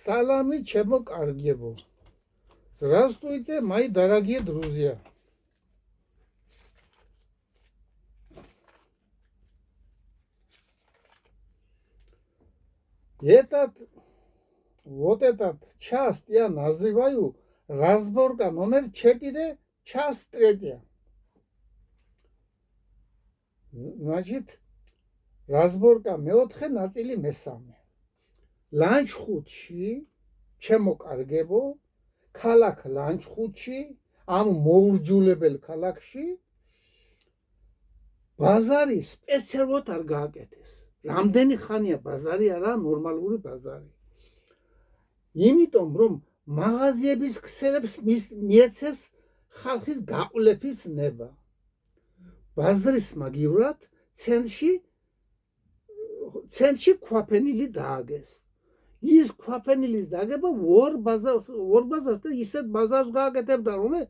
Салами, чему каргебу. Здравствуйте, мои дорогие друзья. Вот этот часть я называю разборка номер 4, часть 3. Значит, разборка მეოთხე ნაწილი მესამე. ლანჩხუთში, ჩემო კარგებო, ქალაქ ლანჩხუთში, ამ მოურჯულებელ ქალაქში ბაზარი სპეციალურად არ გააკეთეს. რამდენი ხანია ბაზარი არა ნორმალური ბაზარი. იმიტომ რომ მაღაზიების ქსელებს მიეცეს ხალხის გაყვლეფის ნება. ბაზრის მაგივრად ცენტრში ქვაფენილი დააგეს. ის ქვაფენილის დაგება ორ ბაზარს და ისეთ ბაზარს გააკეთებდა, რომ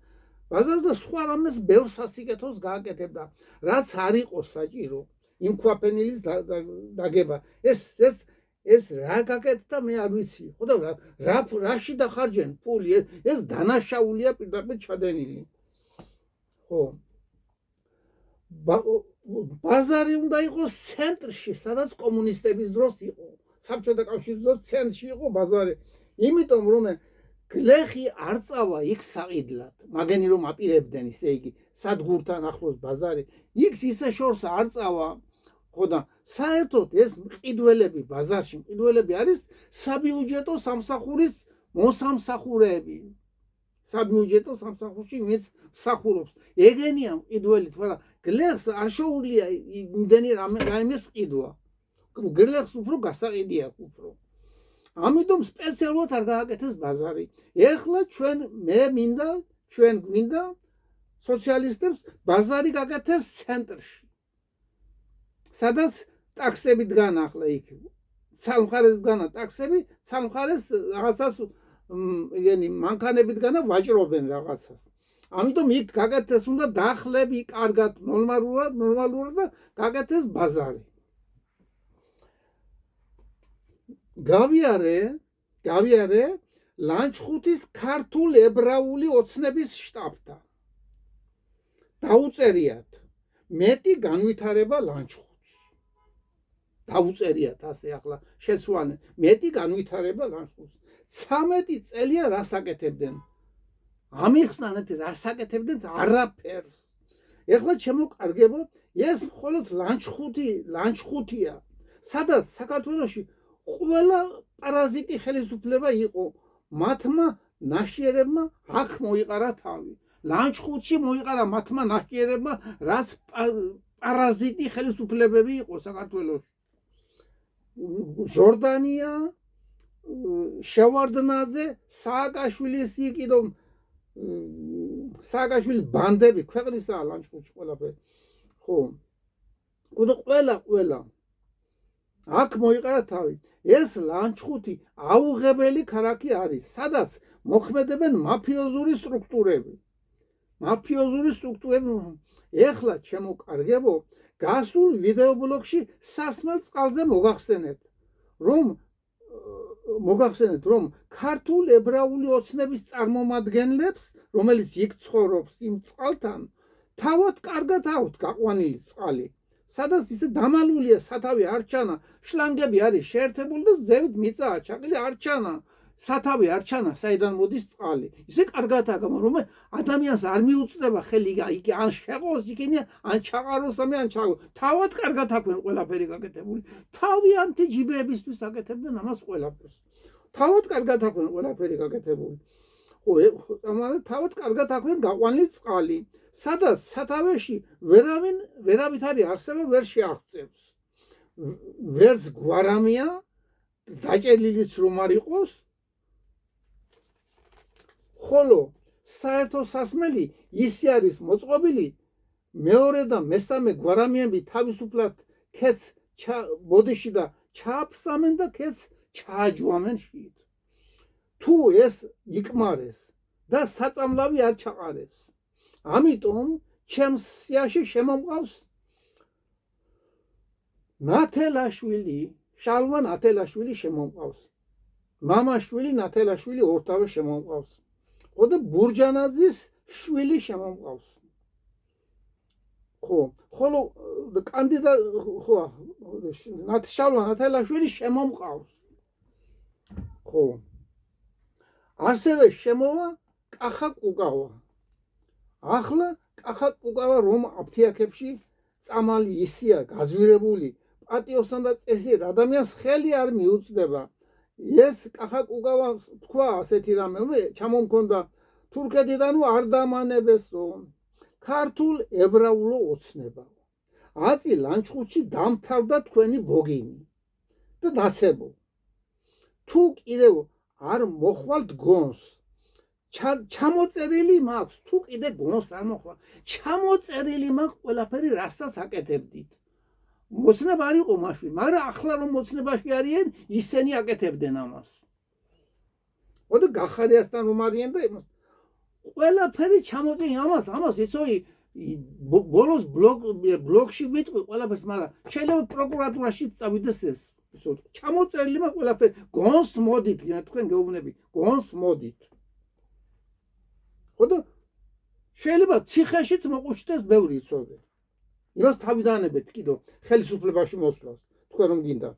ბაზარს და სხვა რამეს ბევრ სასიკეთოს გააკეთებდა, რაც არ იყო საჭირო იმ ქვაფენილის დაგება. ეს რა გაკეთდა მე არ ვიცი. ხო და რაში დახარჯენ პული? ეს დანაშაულია პირდაპირ ჩადენილი. ხო. ბაზარი უნდა იყოს ცენტრში, სადაც კომუნისტების დროს იყო. საბჭოთა კავშირის დროს ცენტრში იყო ბაზარი. იმიტომ რომ გლეხი არ წავა იქ საყიდლად. მაგენი რომ აპირებდნენ ისე იგი სადგურთან ახლოს ბაზარი. იქ ისე შორს არ წავა. ხო და საერთოდ ეს მყიდველები ბაზარში, მყიდველები არის საბიუჯეტო სამსახურის მოსამსახურეები. საბიუჯეტო სამსახურში ვინც მსახურობს. ეგენია მყიდველი, თორე გლეხს არ შეუძლია იმდენი რაიმეს ყიდვა. გლეხს უფრო გასაყიდი აქვს უფრო. ამიტომ სპეციალურად არ გააკეთეს ბაზარი. ეხლა ჩვენ გვინდა სოციალისტებს ბაზარი გაკეთეს ცენტრში. სადაც ტაქსები დგან ახლა იქ. სამხარეს დგანა ტაქსები, სამხარეს რაღაცას yəni მანქანები დგანა ვაჭრობენ რაღაცას. ამიტომ იქ გაკეთეს უნდა დახლები კარგად, ნორმალურად და გაკეთეს ბაზარი. გავიარე ლანჩხუთის ქართულ ებრაული ოცნების შტაბთან. დაუწერიათ მეტი განვითარება ლანჩხუთს. დაუწერიათ ასე ახლა შეცვალე მეტი განვითარება ლანჩხუთს. 13 წელია რას აკეთებდნენ? ამიხსნანეთ რას აკეთებდნენ არაფერს. ეხლა ჩემო კარგებო, ეს მხოლოდ ლანჩხუთია, სადაც საქართველოში ყველა პარაზიტი ხელისუფლება იყო. მათმა ნაშიერებმა აქ მოიყარა თავი. ლანჩხუთში მოიყარა მათმა ნაშიერებმა, რაც პარაზიტი ხელისუფლებები იყო საქართველოში. ჟორდანია, შევარდნაძე, სააკაშვილის იქიდო სააკაშვილის ბანდები ქვეყნისაა ლანჩხუთში ყველაფერი. ხო. და ყველა აქ მოიყარა თავი. ეს ლანჩხუთი აუღებელი ქალაქი არის, სადაც მოქმედებენ მაფიოზური სტრუქტურები. ეხლა ჩემო კარგებო, გასულ ვიდეობლოგში სასმელ წყალზე მოგახსენეთ, რომ ქართულ ებრაული ოცნების წარმომადგენლებს, რომელიც იქ ცხოვრობს იმ წყალთან, თავად კარგად აქვთ გაყვანილი წყალი. სადაც ისე დამალულია სათავე არ ჩანა, შლანგები არის შეერთებული და ზევით მიწაა ჩაყილი არ ჩანა. სათავე არ ჩანა, საიდან მოდის წყალი. ისე კარგად აგამო, რომ ადამიანს არ მიუწდება ხელი იქ ან შეყოს იქინი, ან ჩაყაროს ან ჩაგო. თავად კარგად აქვენ ყველაფერი გაკეთებული. თავიანთი ჯიბეებისთვის აკეთებდნენ ამას ყველაფერს. თავად კარგად აქვენ ყველაფერი გაკეთებული. ხო, თავად კარგად აქვენ გაყვანილი წყალი. სადაც სათავეში ვერავითარი არსება ვერ შეაღწევს. ვერც გვარამია, დაჭერილიც რომ არ იყოს, ხოლო საერთო სასმელი ისე არის მოწყობილი, მეორე და მესამე გვარამიები თავისუფლად ქეთს ბოდიში და ჩააფსამენ და ქეთს ჩააჯვამენ შიგ. თუ ეს იკმარეს და საწამლავი არ ჩაყარეს. ამიტომ ჩემს სიაში შემომყავს ნათელაშვილი, შალვა ნათელაშვილი შემომყავს. მამაშვილი ნათელაშვილი ორთავე შემომყავს. ხო და ბურჯანაძის შვილი შემომყავს. ხო, ხოლო კანდიდატ ხო შალვა ნათელაშვილი შემომყავს. ხო. ასევე შემოვა კახა კუკავა. ახლა კახა კუკავა რომ აფთიაქებში წამალი ისია გაძვირებული პატიოსთან და წესიერ ადამიანს ხელი არ მიუწდება. ეს კახა კუკავა თქვა ასეთი რამე ჩამომქონდა თურქეთიდან არ დამანებესო ქართულ ებრაულო ოცნება. აწი ლანჩხუთში დამთავრდა თქვენი ბოგინი და დაცებო. თუ კიდევ არ მოხვალთ გონს ჩამოწერილი მაქვს, თუ კიდე გონს არ მოხვალ ჩამოწერილი მაქვს ყველაფერი რასაც აკეთებდით. მოცნება არ იყო მაშინ, მაგრამ ახლა რომ მოცნებაში არიან, ისინი აკეთებდნენ ამას. ოდე გახარიასთან რომ არიან და ყველაფერი ჩამოწერილი ამას იცოდი ბოლოს ბლოგში ვიტყვი ყველაფერს, მაგრამ შეიძლება პროკურატურაში წავიდეს ეს. ჩამოწერილი მაქვს ყველაფერი, გონს მოდით, თქვენ გეუბნები, გონს მოდით. ხო და შეიძლება ციხეშიც მოყუჩდეს ბევრი იცოდე. იმას თავიდანებეთ კიდო ხელისუფლებაში მოსვლას, თქვენ რომ გინდა.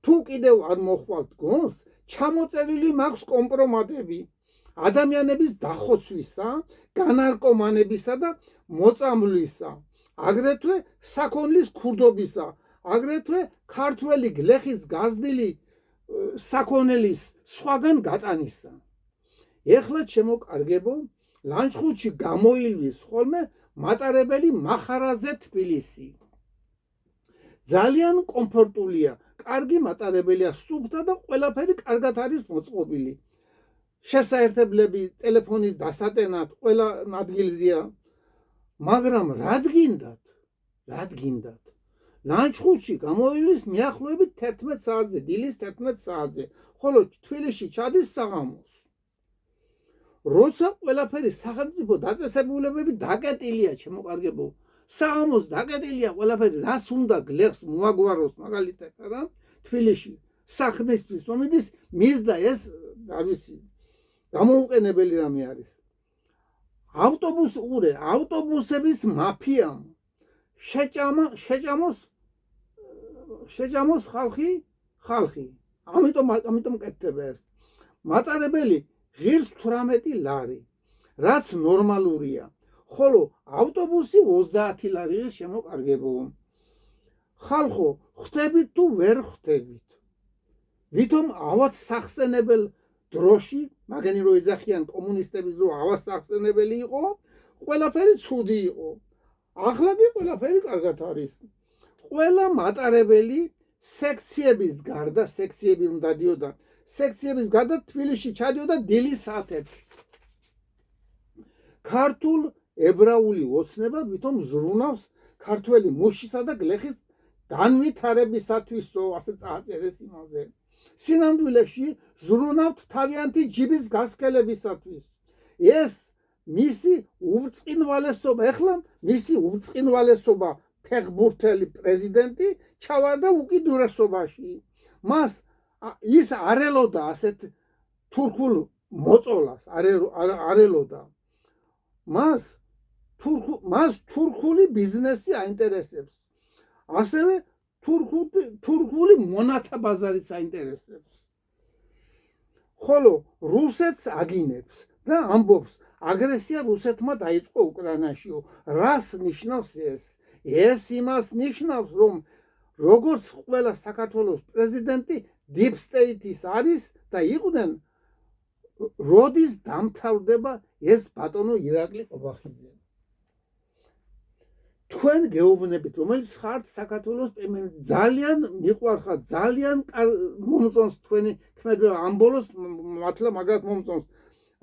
თუ კიდევ არ მოხვალთ გონს, ჩამოწერილი მაქვს კომპრომატები ადამიანების დახოცვისა, განარკომანებისა და მოწამვლისა, აგრეთვე საქონლის ქურდობისა, აგრეთვე ქართველი გლეხის გაზრდილი საქონელის სხვაგან გატანისა. ეხლა ჩემო კარგებო, ლანჩხუთში გამოილვის ხოლმე მატარებელი მახარაზე თბილისი. ძალიან კომფორტულია, კარგი მატარებელია, სუფთა და ყველაფერი კარგად არის მოწყობილი. შესაერთებლები ტელეფონის დასატენად ყველა ადგილზეა. მაგრამ რად გინდათ? ლანჩხუთში გამოივლის მიახლოებით 11 საათზე, დილის 11 საათზე, ხოლო თბილისში ჩადის საღამოს. როცა ყველაფერი სახელმწიფო დაწესებულებები დაკეტილია, ჩემო კარგებო, საღამოს დაკეტილია ყველაფერი, რაც უნდა გლეხს მოაგვაროს მაგალითად რა, თბილისში საქმისთვის ომიდის მისდა ეს არ ვიცი, გამოუყენებელი რამე არის. ავტობუსების მაფიამ შეჭამოს ხალხი. ამიტომ კეთდება ეს. მატარებელი ღირს 18 ლარი, რაც ნორმალურია, ხოლო ავტობუსი 30 ლარია შემოკარგებო. ხალხო, ხვდებით თუ ვერ ხვდებით? ვითომ ავად სახსენებელ დროში, მაგენი რო ეძახიან კომუნისტების დრო ავად სახსენებელი იყო, ყველაფერი ცუდი იყო. ახლა კი ყველაფერი კარგად არის. ყველა მატარებელი სექციების გარდა, სექციები რომ დადიოდა, სექციების გარდა თბილისში ჩადიოდა დილის საათებში. ქართულ ებრაული ოცნება ვითომ ზრუნავს ქართველი მუშისა და გლეხის განვითარებისათვისო, ასე წააწერეს იმაზე. სინამდვილეში ზრუნავთ თავიანთი ჯიბის გასქელებისათვის. ეს მისი ურწყინვალესობა, ეხლა მისი ურწყინვალესობა ფეხბურთელი პრეზიდენტი ჩავარდა უკიდურესობაში. მას ის არელოდა ასეთ თურქულ მოწოლას, არელოდა. მას თურქული ბიზნესი აინტერესებს. ასევე თურქული მონათა ბაზარიც აინტერესებს. ხოლო რუსეთს აგინებს და ამბობს, აგრესია რუსეთმა დაიწყო უკრაინაშიო. რას ნიშნავს ეს? ეს იმას ნიშნავს, რომ როგორც ყველა საქართველოს პრეზიდენტი deep state-ის არის და იყვნენ, როდის დამთავრდება ეს ბატონო ირაკლი ყობახიძე. თქვენ გეუბნებით, რომელიც ხართ საქართველოს პრეზიდენტი, ძალიან მიყვარხარ, ძალიან მომწონს თქვენი ქმედება, ამ ბოლოს მართლა მაგრად მომწონს.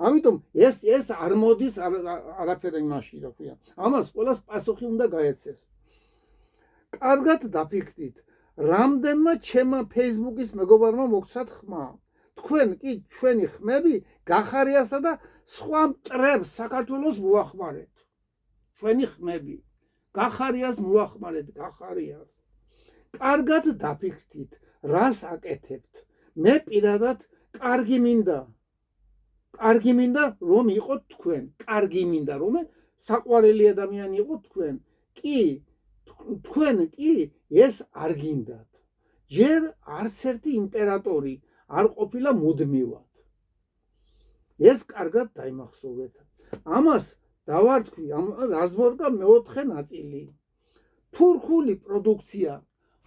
ამიტომ ეს არ მოდის არაფერი იმაში, რა ქვია. ამას ყველას პასუხი უნდა გაეცეს. კარგად დაფიქრდით, რამდენმა ჩემმა Facebook-ის მეგობარმა მოგცათ ხმა. თქვენ კი ჩვენი ხმები გახარიასა და სხვა მტრებს საქართველოს მოახმარეთ. ჩვენი ხმები გახარიას მოახმარეთ, გახარიას. კარგად დაფიქრდით, რას აკეთებთ, მე პირადად კარგი მინდა რომ იყოთ თქვენ, კარგი მინდა რომ საყვარელი ადამიანი იყოთ თქვენ. თქვენ კი ეს არ გინდათ. ჯერ არც ერთი იმპერატორი არ ყოფილა მუდმივად. ეს კარგად დაიმახსოვრეთ. ამას დავარქვი, რაზმორდა მეოთხე ნაწილი. თურქული პროდუქცია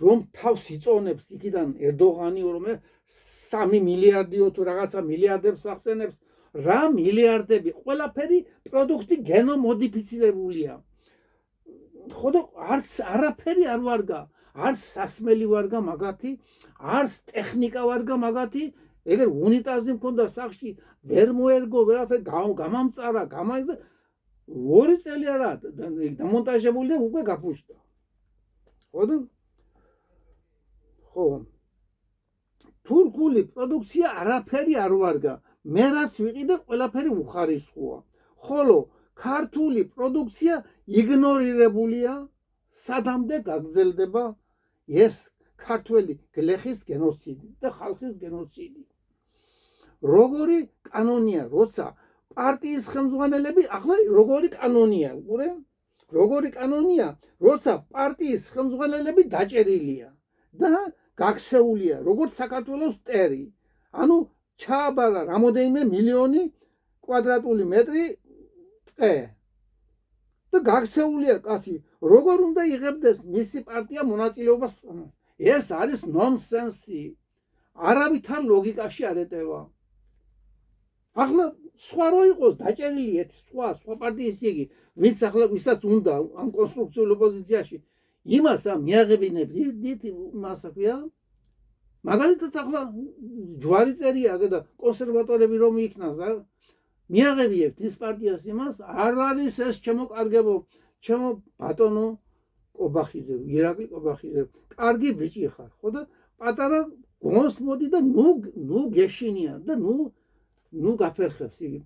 რომ თავს იწონებს იქიდან ერდოღანი რომ 3 მილიარდიო თუ რაღაცა მილიარდებს ახსენებს, რა მილიარდები, ყველაფერი პროდუქტი გენომოდიფიცირებულია. ხოდა არც არაფერი არ ვარგა, არც სასმელი ვარგა მაგათი, არც ტექნიკა ვარგა მაგათი, ეგერ უნიტაზი მქონდა სახში, ვერ მოერგო, ვერაფერი გამამწარა, გამაიზდა 2 წელი არა დამონტაჟებული და უკვე გაფუშტა. ხოდა ხო თურქული პროდუქცია არაფერი არ ვარგა, მე რაც ვიყიდე ყველაფერი უხარისხოა. ხოლო ქართული პროდუქცია იგნორირებულია, სადამდე გაგრძელდება ეს ქართველი გლეხის გენოციდი და ხალხის გენოციდი. როგორი კანონია, როცა პარტიის ხელმძღვანელები, ახლა როგორი კანონია, უყურე? როგორი კანონია, როცა პარტიის ხელმძღვანელები დაჭერილია და გაქცეულია, როგორც საქართველოს მტერი. ანუ ჩააბარა რამოდენიმე მილიონი კვადრატული მეტრი ტყე. და გაქცეულია კაცი, როგორ უნდა იღებდეს მისი პარტია მონაწილეობას? ეს არის ნონსენსი. არავითარ ლოგიკაში არ ეტევა. ახლა სხვა რო იყოს დაჭერილი ერთი სხვა პარტიის იგი, ვისაც უნდა ამ კონსტრუქციულ ოპოზიციაში, იმას მიაღებინებს დიდ იმას ქვია. მაგალითად ახლა ჯვარი წერია და კონსერვატორები რომ იქნას, მიაღებიებთ ის პარტიას იმას, არ არის ეს ჩემო კარგებო, ჩემო ბატონო კობახიძე, ირაკლი კობახიძე, კარგი ბიჭი ხარ, ხო და პატარა გონს მოდი და ნუ გეშინია და ნუ გაფერხებს იგი.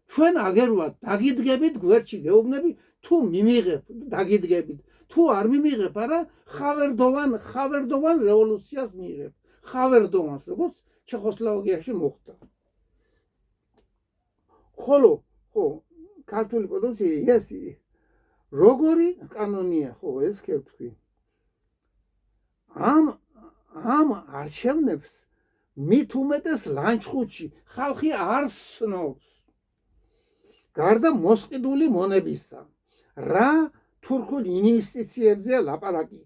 ჩვენ აგერ ვართ, დაგიდგებით გვერდში გეუბნები, თუ მიმიღებ, დაგიდგებით. თუ არ მიმიღებ, არა, ხავერდოვან რევოლუციას მიიღებ. ხავერდოვანს, როგორც ჩეხოსლოვაკიაში მოხდა. ხოლო, ხო, ქართული პროდუქცია ეს როგორი კანონია, ხო, ეს ქეთქვი. ამ არჩევნებს მით უმეტეს ლანჩხუთში ხალხი არ სნობს. გარდა მოსყიდული მონებისა, რა თურქულ ინვესტიციებზეა ლაპარაკი,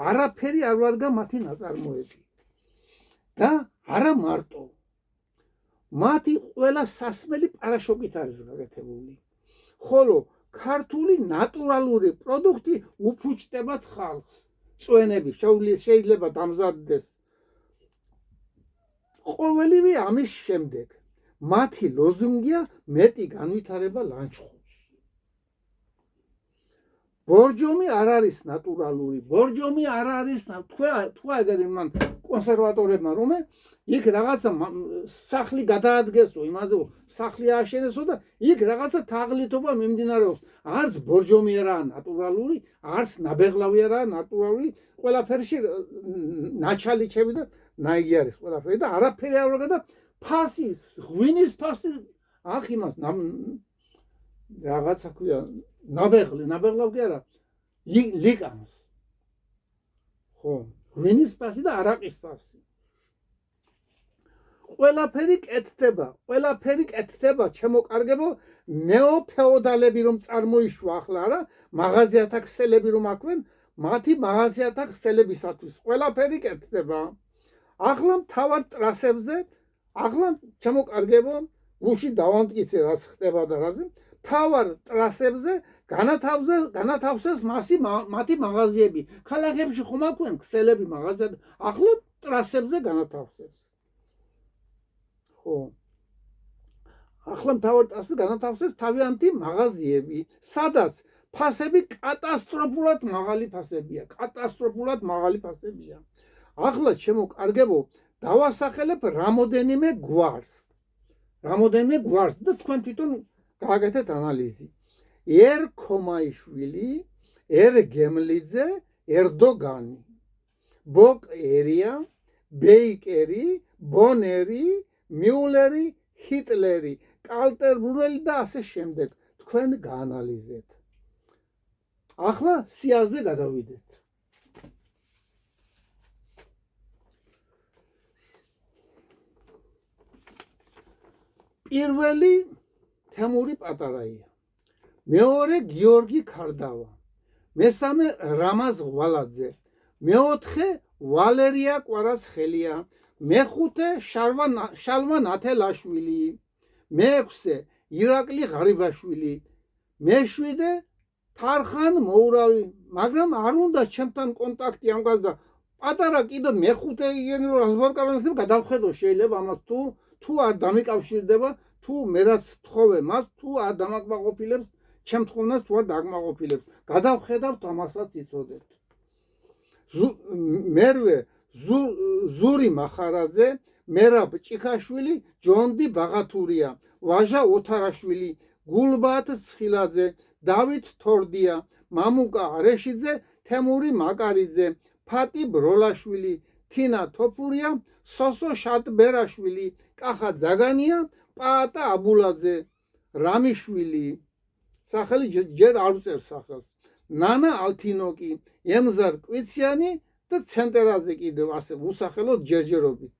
არაფერი არ ვარგა მათი ნაწარმოები. და არა მარტო, მათი ყველა სასმელი პარაშოკით არის გაკეთებული. ხოლო ქართული ნატურალური პროდუქტი უფუჭდებათ ხალხს. წვენები შეიძლება დამზადდეს. ყოველივე ამის შემდეგ მათი ლოზუნგია მეტი განვითარება ლანჩხუთს. ბორჯომი არ არის ნატურალური, ბორჯომი არ არის, თქვა ეგრე მან კონსერვატორებმა, რომ იქ რაღაცა სახლი გადაადგესო, იმაზე სახლი ააშენესო და იქ რაღაცა თაღლითობა მიმდინარეობს. არც ბორჯომი არაა ნატურალური, არც ნაბეღლავი არაა ნატურალური, ყველაფერში ნაჩალიჩები და ნაიგი არის ყველაფერი და არაფერი არ ვარგა და ფასი, ღვინის ფასი, ახ იმას რაღაცა ქვია, ნაბეღლავ კი არა, ლიკანს. ხო, ღვინის ფასი და არაყის ფასი. ყველაფერი კეთდება, ჩემო კარგებო, ნეოფეოდალები რომ წარმოიშვა ახლა არა, მაღაზიათა ქსელები რომ აქვენ, მათი მაღაზიათა ქსელებისათვის ყველაფერი კეთდება. ახლა მთავარ ტრასებზე, ახლა ჩემო კარგებო, გუში დავამტკიცე რაც ხდება და რაზე, მთავარ ტრასებზე განათავსეს მათი მაღაზიები. ქალაქებში ხომ აქვენ ქსელები მაღაზიად, ახლა ტრასებზე განათავსეს. ხო. ახლა მთავარ ტრასზე განათავსეს თავიანთი მაღაზიები, სადაც ფასები კატასტროფულად მაღალი ფასებია. ახლა ჩემო კარგებო, დავასახელებ რამოდენიმე გვარს და თქვენ თვითონ გააკეთეთ ანალიზი. ერქომაიშვილი, ერგემლიძე, ერდოგანი, ბოკ ერია, ბეიკერი, ბონერი, მიულერი, ჰიტლერი, კალტერბრუნელი და ასე შემდეგ. თქვენ გაანალიზეთ. ახლა სიაზე გადავიდეთ. პირველი თემური პატარაია, მეორე გიორგი ქარდავა, მესამე რამაზ ღვალაძე, მეოთხე ვალერია კვარაცხელია, მეხუთე შალვა ნათელაშვილი, მეექვსე ირაკლი ღარიბაშვილი, მეშვიდე თარხან მოურავი, მაგრამ არ უნდა ჩემთან კონტაქტი ამგას და პატარა კიდე მეხუთე იგენი რომ რაზმარკალო გადავხედო შეიძლება ამას თუ არ დამიკავშირდება, თუ მე რაც თხოვე მას, თუ არ დამაკმაყოფილებს ჩემ თხოვნას, თუ არ დაგმაყოფილებს. გადავხედავთ ამასაც იცოდეთ. მერვე ზური მახარაძე, მერაბ ჭიქაშვილი, ჯონდი ბაღათურია, ვაჟა ოთარაშვილი, გულბათ ცხილაძე, დავით თორდია, მამუკა არეშიძე, თემური მაკარიძე, ფატი ბროლაშვილი, თინა თოფურია, სოსო შატბერაშვილი, კახა ძაგანია, პაატა აბულაძე, რამიშვილი, სახელი ჯერ არ უწერს სახელს, ნანა ალთინოკი, ემზარ კვიციანი და ცენტერაძე კიდევ ასე უსახელოდ ჯერჯერობით.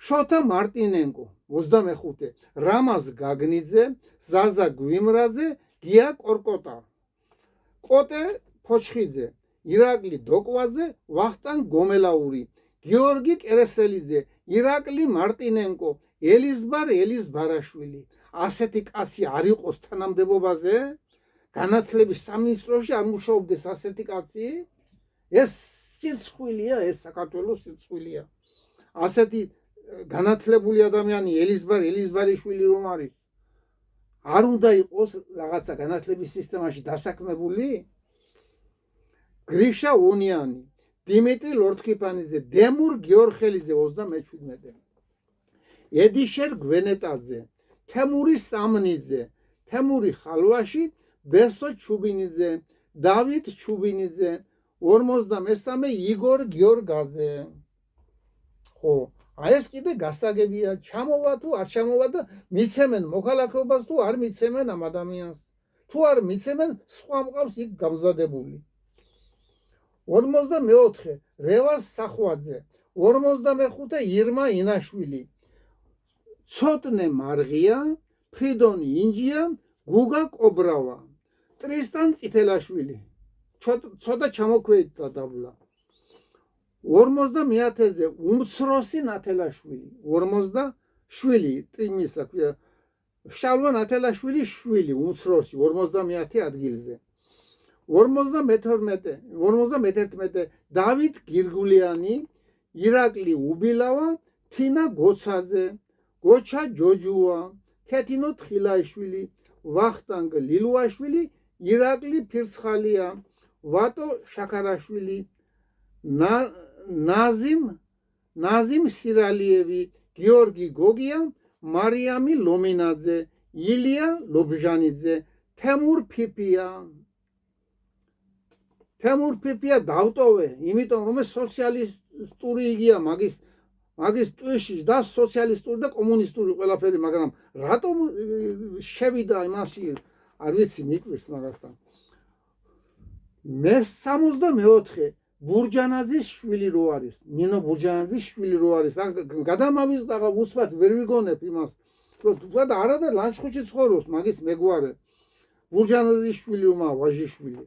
შოთა მარტინენკო 25, რამაზ გაგნიძე, ზაზა გვიმრაძე, გია კორკოტა, კოტე ფოჩხიძე, ირაკლი დოკვაძე, ვახტანგ გომელაური, გიორგი კერესელიძე, ირაკლი მარტინენკო, ელიზბარ ელიზბარაშვილი. ასეთი კაცი არ იყოს თანამდებობაზე? განათლების სამინისტროში არ მუშაობდეს ასეთი კაცი? ეს სიცხვილია, ეს საქართველოს სიცხვილია. ასეთი განათლებული ადამიანი ელიზბარიშვილი რომ არის, არ უნდა იყოს რაღაცა განათლების სისტემაში დასაქმებული? გრიშა ონიანი, დიმიტრი ლორთქიფანიძე, დემურ გიორხელიძე 37, ედიშერ გვენეტაძე, თემური სამნიძე, თემური ხალვაში, ბესო ჩუბინიძე, დავით ჩუბინიძე, 53 იგორ გიორგაძე. ხო, აი ეს კიდე გასაგებია, ჩამოვა თუ არ ჩამოვა და მიცემენ მოქალაქეობას თუ არ მიცემენ ამ ადამიანს. თუ არ მიცემენ, სხვა მყავს იქ გამზადებული. 44 რევას სახვაძე, 55 ირმა ინაშვილი, ცოტნე მარღია, ფრიდონი ინჯია, გუგა კობრავა, ტრისტან წითელაშვილი, ცოტა ჩამოქვეითდა დაბლა. 50-ზე უმცროსი ნათელაშვილი, 47 იმისა ქვია, შალვა ნათელაშვილი შვილი, უმცროსი 50 ადგილზე. 51 დავით გირგულიანი, ირაკლი უბილავა, თინა გოცაძე, გოჩა ჯოჯუა, ქეთინო თხილაიშვილი, ვახტანგ ლილუაშვილი, ირაკლი ფირცხალია, ვატო შაქარაშვილი, ნაზიმ სირალიევი, გიორგი გოგია, მარიამი ლომინაძე, ილია ლობჟანიძე, თემურ ფიფია დავტოვე, იმიტომ რომ ეს სოციალისტური იგია მაგის ტვიში და სოციალისტური და კომუნისტური ყველაფერი, მაგრამ რატომ შევიდა იმაში არ ვიცი, მიკვირს მაგასთან. მე 64 ბურჯანაძის შვილი რო არის, ნინო ბურჯანაძის შვილი რო არის, გადამავიზდა უცბად ვერ ვიგონებ იმას, რომ და არა და ლანჩხუთში ცხოვრობს მაგის მეგვარე. ბურჯანაძის შვილი უმა ვაჟიშვილი.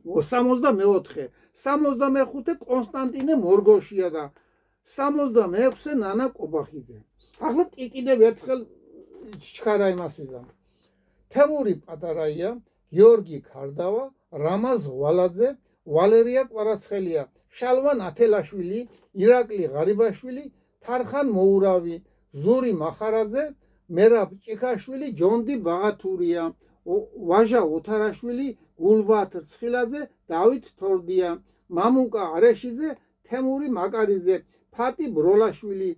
64, 65 კონსტანტინე მორგოშია და 66 ნანა კობახიძე. ახლა კიდევ ერთხელ ჩქარა იმას ვიზამ. თემური პატარაია, გიორგი ქარდავა, რამაზ ღვალაძე, ვალერია კვარაცხელია, შალვა ნათელაშვილი, ირაკლი ღარიბაშვილი, თარხან მოურავი, ზური მახარაძე, მერაბ ჭიქაშვილი, ჯონდი ბაღათურია, ვაჟა ოთარაშვილი, გულბათ ცხილაძე, დავით თორდია, მამუკა არეშიძე, თემური მაკარიძე, ფატი ბროლაშვილი,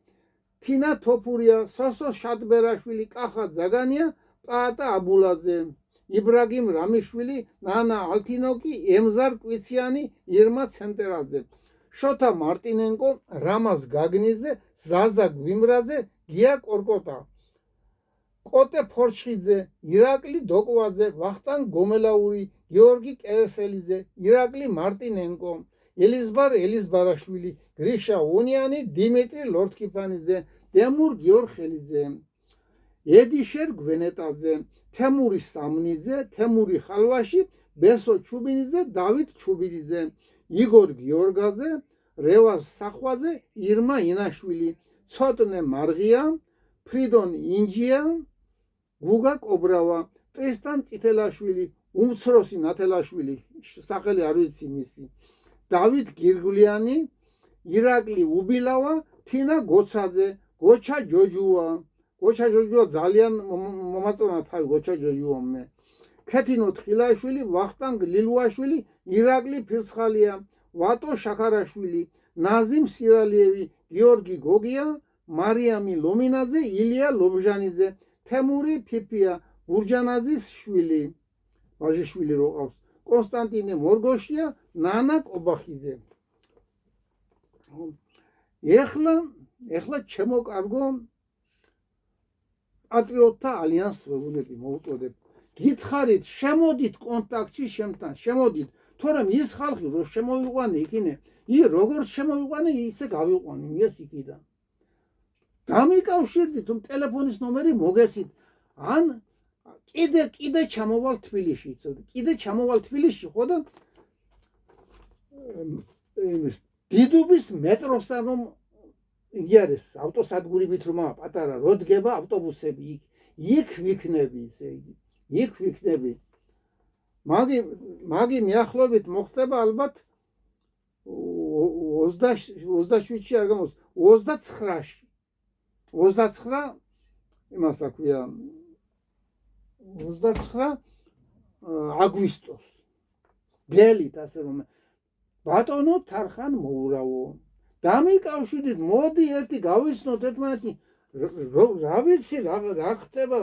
თინა თოფურია, სოსო შატბერაშვილი, კახა ძაგანია, პაატა აბულაძე, იბრაგიმ რამიშვილი, ნანა ალთინოკი, ემზარ კვიციანი, ირმა ცენტერაძე. შოთა მარტინენკო, რამაზ გაგნიძე, ზაზა გვიმრაძე, გია კორკოტა, კოტე ფორჩხიძე, ირაკლი დოკვაძე, ვახტანგ გომელაური, გიორგი კერესელიძე, ირაკლი მარტინენკო, ელიზბარ ელიზბარაშვილი, გრიშა ონიანი, დიმიტრი ლორთქიფანიძე, დემურ გიორხელიძე, ედიშერ გვენეტაძე, თემური სამნიძე, თემური ხალვაში, ბესო ჩუბინიძე, დავით ჩუბინიძე, იგორ გიორგაძე, რევაზ სახვაძე, ირმა ინაშვილი, ცოტნე მარღია, ფრიდონ ინჯია, გუგა კობრავა, ტრისტან წითელაშვილი, უმცროსი ნათელაშვილი, სახელი არ ვიცი მისი, დავით გირგვლიანი, ირაკლი უბილავა, თინა გოცაძე, გოჩა ჯოჯუა, გოჩა ჯოჯუა ძალიან მომაწონა თავი გოჩა ჯოჯუამე, ქეთინო თხილაშვილი, ვახტანგ ლილუაშვილი, ირაკლი ფირცხალია, ვატო შაქარაშვილი, ნაზიმ სირალიევი, გიორგი გოგია, მარიამი ლომინაძე, ილია ლობჟანიძე, თემური ფიფია, გურჯანაძის შვილი, ვაჟიშვილი რო ყავს, კონსტანტინე მორგოშია, ნანა კობახიძე. ეხლა ჩემოკარგო პატრიოტთა ალიანსს ვებუნები მოვუწოდებ. გითხარით, შემოდით კონტაქტში შემთან, შემოდით, თორემ ის ხალხი რო შემოვიყვანე იქინე, როგორც შემოვიყვანე, ისე გავიყვანე მიეს იქიდან. დამიკავშირდით, ტელეფონის ნომერი მოგეცით, ან კიდე ჩამოვალ თბილისში, კიდე ჩამოვალ თბილისში, ხო და დიდუბის მეტროსთან რომ იგი არის ავტოსადგურებით რომ პატარა რო დგება ავტობუსები იქ ვიქნები, ისე იგი იქ ვიქნები. მაგი მიახლოებით მოხდება ალბათ 27-ში არ გამოს 29-ში 29 იმას აქვია 29 აგვისტოს გელით ასე რომ ბატონო თარხან მოურავო დამიკავშირდით მოდი ერთი გავიცნოთ ერთმანეთი რა ვიცი რა ხდება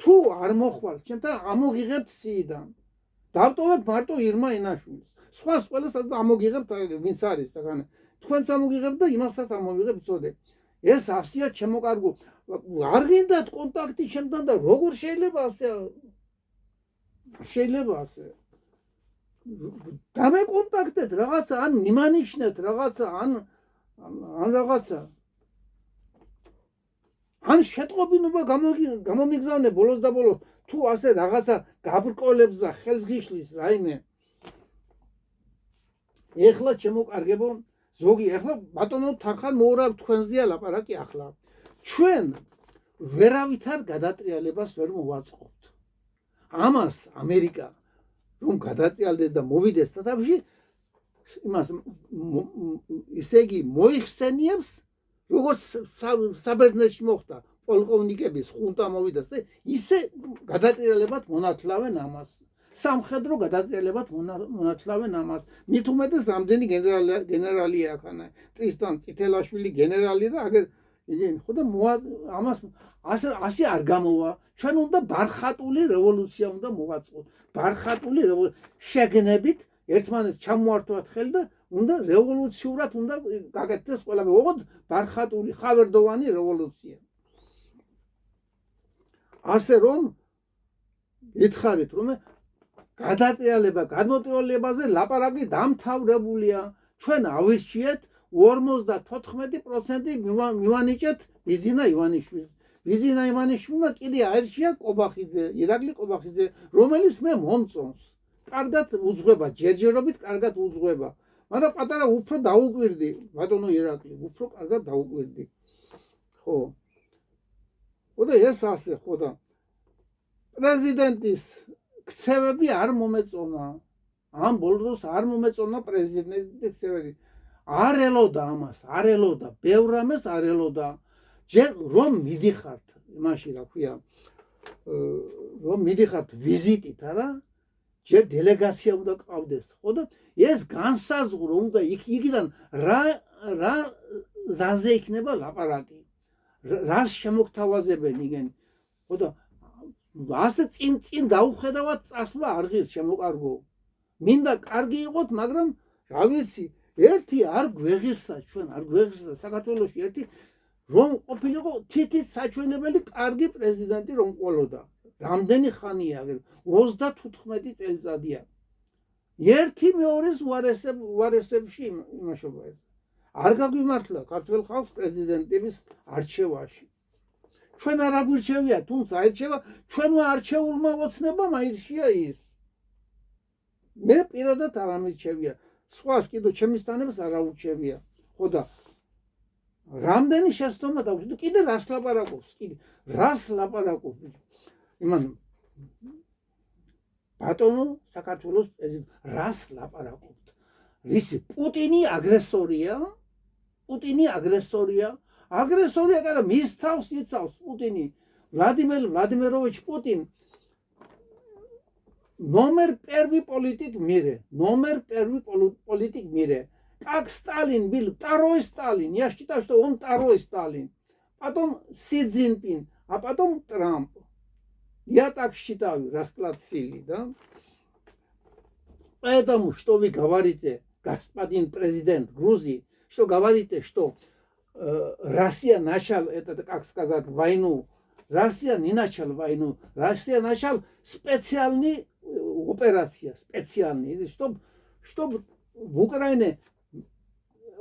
თუ არ მოხვალ ჩემთან ამოგიღებთ სიიდან დავტოვებ მარტო ირმა ინაშვილს სხვას ყველას ამოგიღებთ ვინც არის საგან თქვენც ამოგიღებთ და იმასაც ამოვიღებთ წოდე ეს ასია ჩემოკარგო არ გინდათ კონტაქტი ჩემთან და როგორ შეიძლება ასე დამეკონტაქტეთ რაღაცა ან მიმანიშნეთ რაღაცა ან რაღაცა ან შეტყობინობა გამომიგზავნე ბოლოს და ბოლოს თუ ასე რაღაცა გაბრკოლებს და ხელს გიშლის რაიმე ეხლა ჩემოკარგებო ზოგი ეხლა ბატონო თარხან მოურავ თქვენზეა ლაპარაკი ახლა ჩვენ ვერავითარ გადატრიალებას ვერ მოვაწყობთ ამას ამერიკა რომ გადატრიალდეს და მოვიდეს სათავეში იმას ისე იგი მოიხსენიებს როგორც საბერძნეთში მოხდა პოლკოვნიკების ხუნტა მოვიდეს და ისე გადატრიალებად მონათლავენ ამას სამხედრო გადატრიალებად მონათლავენ ამას მით უმეტეს რამდენი გენერალია ახანა ტრისტან წითელაშვილი გენერალი და აგერ igen ხო და ამას ასე არ გამოვა ჩვენ უნდა ბარხატული რევოლუცია უნდა მოვაწყოთ ბარხატული შეგნებით ერთმანეთს ჩამოართვათ ხელი და უნდა რევოლუციურად უნდა გაკეთდეს ყველაფერი ოღონდ ბარხატული ხავერდოვანი რევოლუცია ასე რომ ითხარით რომ გადმოტრიალებაზე ლაპარაკი დამთავრებულია ჩვენ ავირჩიეთ 54% მივანიჭეთ ბიზინა ივანიშვილს. ბიზინა ივანიშვილმა კიდე აერჩია კობახიძე, ირაკლი კობახიძე, რომელიც მე მომწონს. კარგად უძღვება, ჯერჯერობით კარგად უძღვება. მაგრამ პატარა უფრო დაუკვირდი, ბატონო ირაკლი, უფრო კარგად დაუკვირდი. ხო. ხო და ეს ასე, ხო და პრეზიდენტის ქცევები არ მომეწონა. ამ ბოლოს არ მომეწონა პრეზიდენტის ქცევები. არ ელოდა ამას, არ ელოდა, ბევრ ამას არ ელოდა. ჯერ რომ მიდიხართ, იმაში რა ქვია, რომ მიდიხართ ვიზიტით, არა? ჯერ დელეგაცია უნდა ყავდეს, ხო და ეს განსაზღვრო უნდა იქიდან რა ზაზე იქნება ლაპარაკი. რას შემოგთავაზებენ igen. ხო და ასე წინ დაუხედავად წასვლა არ ღირს შემოკარგო. მინდა კარგი იყოთ, მაგრამ რა ვიცი ერთი არ გვეღირსა ჩვენ არ გვეღირსა საქართველოში ერთი რომ ყოფილიყო თითით საჩვენებელი კარგი პრეზიდენტი რომ ყოლოდა რამდენი ხანია 35 წელიწადია ერთი მეორის უარესებში იმაშობა ეს არ გაგვიმართლა ქართულ ხალხს პრეზიდენტების არჩევაში ჩვენ არ აგვირჩევია თუმცა აირჩევა ჩვენმა არჩეულმა ოცნებამ აირჩია ის მე პირადად არ ამირჩევია სხვას კიდო ჩემის თანებს არ აურჩევია ხო და რამდენი შეცდომა დაუშვი კიდე რას ლაპარაკობს იმან ბატონო საქართველოს რას ლაპარაკობთ რისი პუტინი აგრესორია კარა მის თავს იცავს პუტინი ვლადიმერ ვლადიმიროვიჩ პუტინ номер 1 политик в мире. Как Сталин был второй Сталин. Я считаю, что он второй Сталин. Потом Си Цзиньпин, а потом Трамп. Я так считаю, расклад силы, да? Поэтому, что вы говорите, господин президент Грузии, что говорите, что Россия начала, это как сказать, войну. Россия не начала войну. Россия начала специальный операция, специальный, чтобы в Украине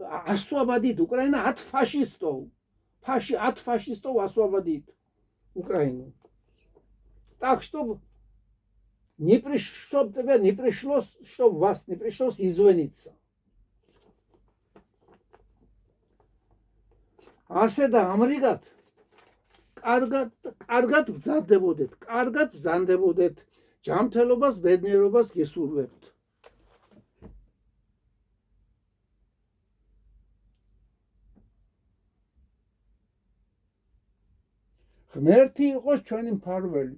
освободить Украину от фашистов. От фашистов освободить Украину. Так, чтобы не пришлось, чтобы вас не пришлось извиниться. ასე და ამრიგად კარგად ვზანდებოდეთ ჯანმრთელობას ბედნიერობას გესურვებთ ღმერთი იყოს ჩვენი მფარველი